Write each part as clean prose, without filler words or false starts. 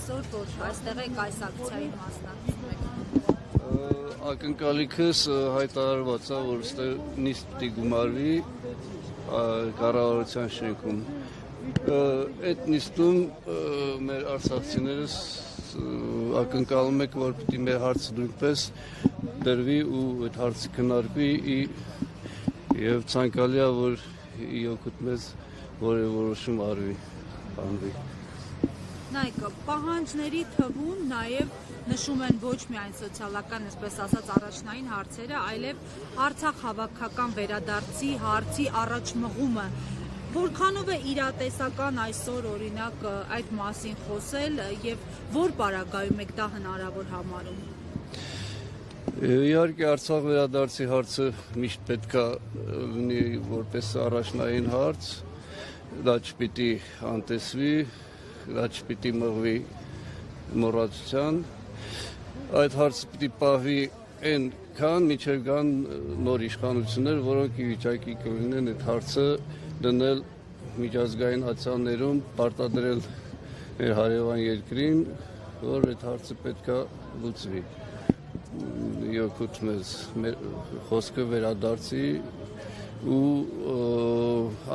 այսօր, որ այստեղ եք այս ակցիայի մասնակցում եք։ Ակնկալիքս հայտարարված է, որ այստեղ նիստ պիտի գումարվի կառավարության շենքում։ Այդ նիստում մեր արցախցիներս ակնկալում եք, որ պիտի մեր հարցը նույնպես դրվի ու այդ հարցը քննարկվի եւ ցանկալի է, որ իօգուտ մեզ որևէ որոշում արվի, բանվի։ Նայեք, պահանջների թվում նաև նշում են ոչ միայն սոցիալական, այսպես ասած, առաջնային հարցերը, այլև Արցախ հավաքական վերադարձի հարցի առաջմղումը։ Որքանով է իրատեսական այսօր օրինակ այդ մասին խոսել եւ որ պարագայում եք դա հնարավոր համարում։ Իհարկե Արցախ վերադարձի հարցը միշտ պետք է լինի որպես առաջնային հարց, դա չպիտի անտեսվի, դա չպիտի մղվի մոռացության, այդ հարցը պիտի պահվի այնքան մինչև գան նոր իշխանություններ, որոնք ի վիճակի կլինեն այդ հարցը դնել միջազգային ացաններում, պարտադրել մեր հարևան երկրին, որ այդ հարցը պետք է լուծվի։ Իօգուտ մեզ խոսքը վերադարձի ու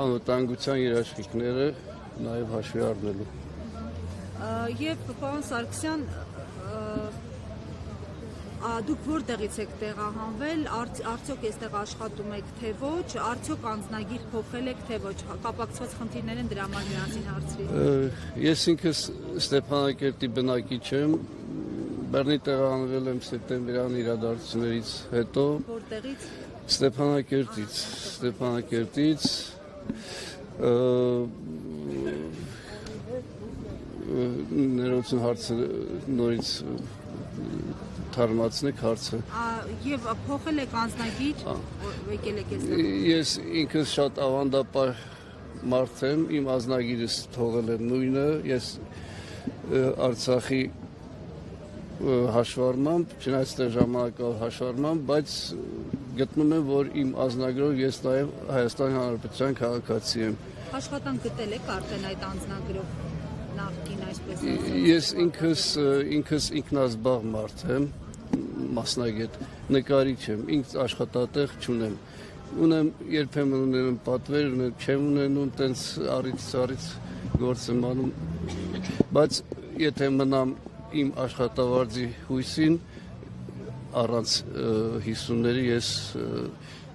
անվտանգության երաշխիքները նաև հաշվի առնելու։ Եվ պարոն Սարգսյան, դուք որտեղից եք տեղահանվել, արդյոք այստեղ աշխատում եք թե ոչ, արդյոք անձնագիր փոխել եք թե ոչ, կապակցված խնդիրներ են դրա համար միասին հարցրի։ Ես ինքս Ստեփանակերտի բնակիչ եմ, Բեռնի տեղահանվել եմ սեպտեմբերյան իրադարձություններից հետո։ Որտեղից։ Ստեփանակերտից ներողություն հարցը նորից թարմացնեք հարցը։ Եվ փոխել եք անձնագիր, եկել եք այստեղ։ Ես ինքս շատ ավանդապար մարդ եմ, իմ անձնագիրս թողել եմ նույնը, ես Արցախի հաշվառմամբ, չնայած այստեղ ժամանակավոր հաշվառմամբ, բայց գտնում եմ, որ իմ անձնագրով ես նաև Հայաստանի Հանրապետության քաղաքացի եմ։ Աշխատանք գտել եք արդեն այդ անձնագրով նախկին այսպես ասած։ Ես ինքս ինքնազբաղ մարդ եմ, մասնագետ, նկարիչ եմ, ինքս աշխատատեղ չունեմ։ Ունեմ երբեմն ունեմ պատվեր, չեմ ունենում, տենց առիթ գործ եմ անում, բայց եթե մնամ իմ աշխատավարձի հույսին, առանց հիսունների ես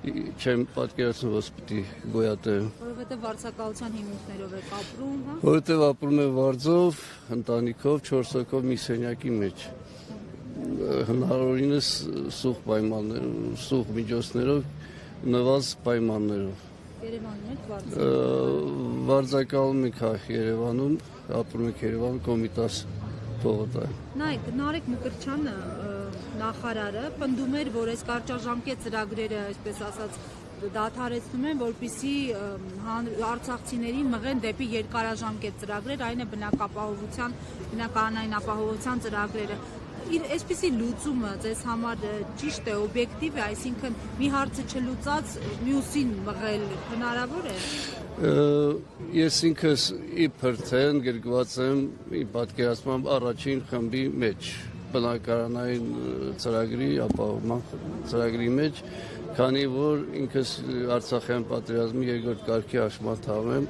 չեմ պատկերացնում, որ պիտի գոյատևեմ։ Որովհետև վարձակալության հիմունքներով եք ապրում, հա։ Որովհետև ապրում եմ վարձով, ընտանիքով, 4 հոգով մի սենյակի մեջ։ Հնարավորինս սուղ պայմաններով, սուղ միջոցներով, նվազ պայմաններով։ Երևանում եք վարձակալում ենք Երևանում, ապրում ենք Երևանում Կոմիտաս փողոցը։ Նայեք, Նարեկ Մկրտչյանը նախարարը պնդում էր, որ այս կարճաժամկետ ծրագրերը, այսպես ասած, դադարեցնում են, որպեսզի արցախցիներին մղեն դեպի երկարաժամկետ ծրագրեր, այն է բնակարանային ապահովության ծրագրերը։ Այսպիսի լուծումը ձեզ համար ճիշտ է, օբյեկտիվ է, այսինքն մի հարցը չլուծած մյուսին մղել հնարավոր է։ Ես ինքս իբր թե ընդգրկված եմ իմ պատկերացմամբ առաջին խմբի մեջ, բնակարանային ծրագրի ապահովման ծրագրի մեջ, քանի որ ինքս Արցախյան պատերազմի երկրորդ կարգի հաշմանդամ եմ,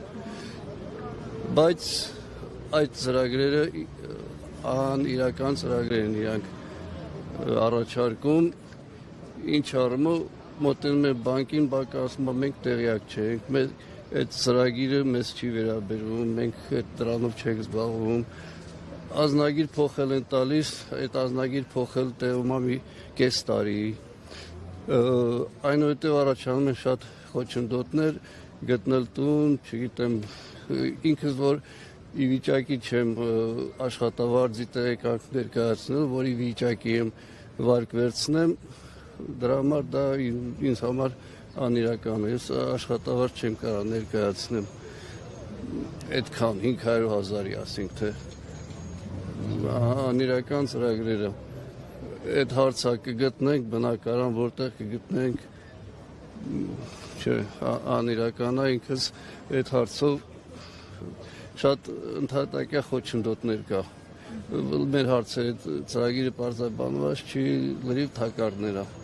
բայց այդ ծրագրերը անիրական ծրագրեր են իրանք առաջարկում, ինչ առումով մոտենում է բանկին, բանկը ասում է մենք տեղյակ չենք, այդ ծրագիրը մեզ չի վերաբերվում, մենք այդ դրանով չենք զբաղվում, ազնագիր փոխել են տալիս, այդ ազնագիր փոխել տևում է մի կես տարի, այնուհետև առաջանում են շատ խոչընդոտներ, գտնել տուն, չգիտեմ, ինքս որ ի վիճակի չեմ աշխատավարձի տեղեկանք ներկայացնել, որ ի վիճակի եմ վարկ վերցնեմ, դրա համար դա ինձ համար անիրական է, ես աշխատավարձ չեմ կարող ներկայացնեմ այդքան 500,000-ի, ասենք թե անիրական ծրագրերը, այդ հարցը կգտնենք, բնակարան որտեղ կգտնենք, անիրական է, ինքս այդ հարցով շատ ընդհատակյա խոչընդոտներ կա։ մեր հարցերը ծրագիրը պարզաբանված չի լրիվ թակարդներով։